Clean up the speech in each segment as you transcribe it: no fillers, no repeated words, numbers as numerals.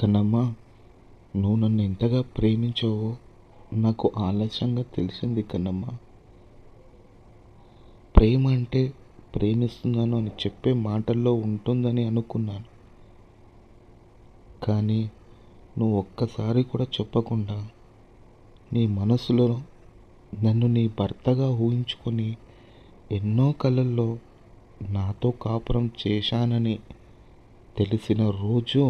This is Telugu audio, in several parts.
కన్నమ్మా, నువ్వు నన్ను ఎంతగా ప్రేమించావో నాకు ఆలస్యంగా తెలిసింది కన్నమ్మా. ప్రేమ అంటే ప్రేమిస్తున్నాను అని చెప్పే మాటల్లో ఉంటుందని అనుకున్నాను. కానీ నువ్వు ఒక్కసారి కూడా చెప్పకుండా నీ మనసులో నన్ను నీ భర్తగా ఊహించుకొని ఎన్నో కలల్లో నాతో కాపురం చేశానని తెలిసిన రోజు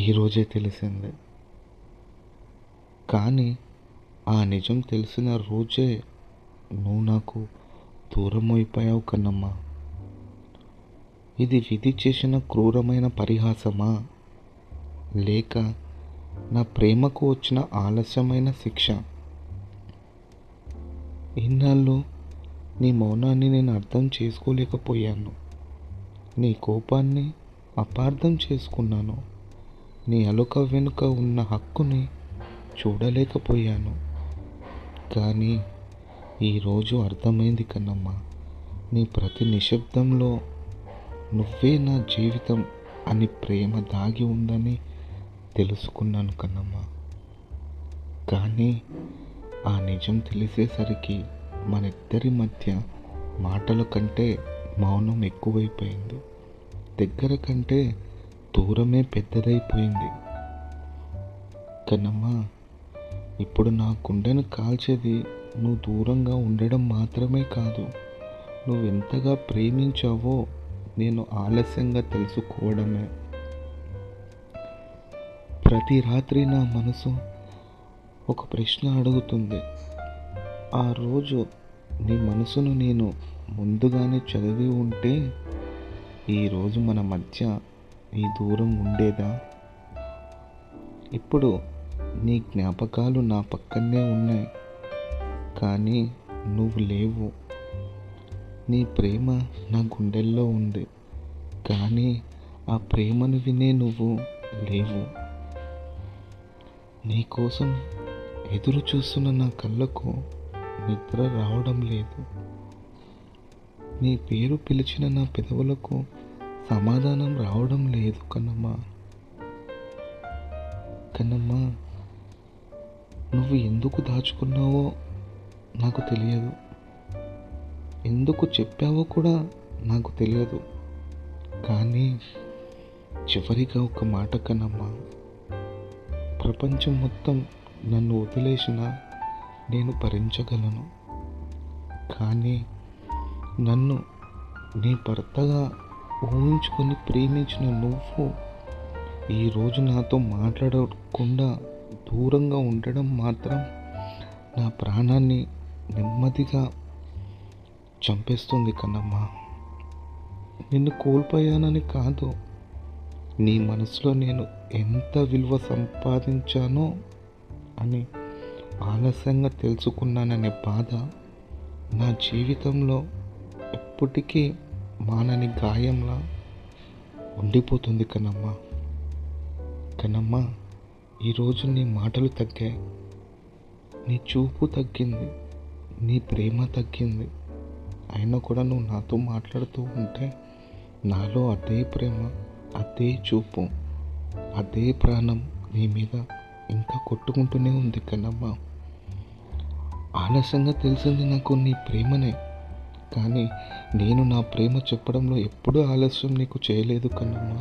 ఈరోజే తెలిసింది. కానీ ఆ నిజం తెలిసిన రోజే నువ్వు నాకు దూరం అయిపోయావు కన్నమ్మా. ఇది విధి చేసిన క్రూరమైన పరిహాసమా, లేక నా ప్రేమకు వచ్చిన ఆలస్యమైన శిక్ష? ఇన్నాళ్ళు నీ మౌనాన్ని నేను అర్థం చేసుకోలేకపోయాను. నీ కోపాన్ని అపార్థం చేసుకున్నాను. నీ అలుక వెనుక ఉన్న హక్కుని చూడలేకపోయాను. కానీ ఈరోజు అర్థమైంది కన్నమ్మా, నీ ప్రతి నిశ్శబ్దంలో నువ్వే నా జీవితం అని ప్రేమ దాగి ఉందని తెలుసుకున్నాను కన్నమ్మా. కానీ ఆ నిజం తెలిసేసరికి మనిద్దరి మధ్య మాటల కంటే మౌనం ఎక్కువైపోయింది. దగ్గర కంటే దూరమే పెద్దదైపోయింది. కన్నమ్మా, ఇప్పుడు నా గుండెను కాల్చేది నువ్వు దూరంగా ఉండడం మాత్రమే కాదు, నువ్వెంతగా ప్రేమించావో నేను ఆలస్యంగా తెలుసుకోవడమే. ప్రతి రాత్రి నా మనసు ఒక ప్రశ్న అడుగుతుంది. ఆ రోజు నీ మనసును నేను ముందుగానే చదివి ఉంటే ఈరోజు మన మధ్య ఈ దూరం ఉండేదా? ఇప్పుడు నీ జ్ఞాపకాలు నా పక్కనే ఉన్నాయి, కానీ నువ్వు లేవు. నీ ప్రేమ నా గుండెల్లో ఉంది, కానీ ఆ ప్రేమను వినే నువ్వు లేవు. నీ కోసం ఎదురు చూస్తున్న నా కళ్ళకు నిద్ర రావడం లేదు. నీ పేరు పిలిచిన నా పెదవులకు సమాధానం రావడం లేదు కన్నమ్మా. కన్నమ్మా, నువ్వు ఎందుకు దాచుకున్నావో నాకు తెలియదు, ఎందుకు చెప్పావో కూడా నాకు తెలియదు. కానీ చివరిగా ఒక మాట కన్నమ్మా, ప్రపంచం మొత్తం నన్ను వదిలేసినా నేను భరించగలను. కానీ నన్ను నీ భర్తగా ఊహించుకొని ప్రేమించిన నువ్వు ఈరోజు నాతో మాట్లాడకుండా దూరంగా ఉండడం మాత్రం నా ప్రాణాన్ని నెమ్మదిగా చంపేస్తుంది కన్నమ్మా. నిన్ను కోల్పోయానని కాదు, నీ మనసులో నేను ఎంత విలువ సంపాదించానో అని ఆలస్యంగా తెలుసుకున్నాననే బాధ నా జీవితంలో ఎప్పటికీ మానని గాయంలా ఉండిపోతుంది కన్నమ్మా. కన్నమ్మా, ఈరోజు నీ మాటలు తగ్గాయి, నీ చూపు తగ్గింది, నీ ప్రేమ తగ్గింది. అయినా కూడా నువ్వు నాతో మాట్లాడుతూ ఉంటే నాలో అదే ప్రేమ, అదే చూపు, అదే ప్రాణం నీ మీద ఇంకా కొట్టుకుంటూనే ఉంది కన్నమ్మా. ఆలస్యంగా తెలిసింది నాకు నీ ప్రేమనే, కానీ నేను నా ప్రేమ చెప్పడంలో ఎప్పుడూ ఆలస్యం నీకు చేయలేదు కన్నమ్మా.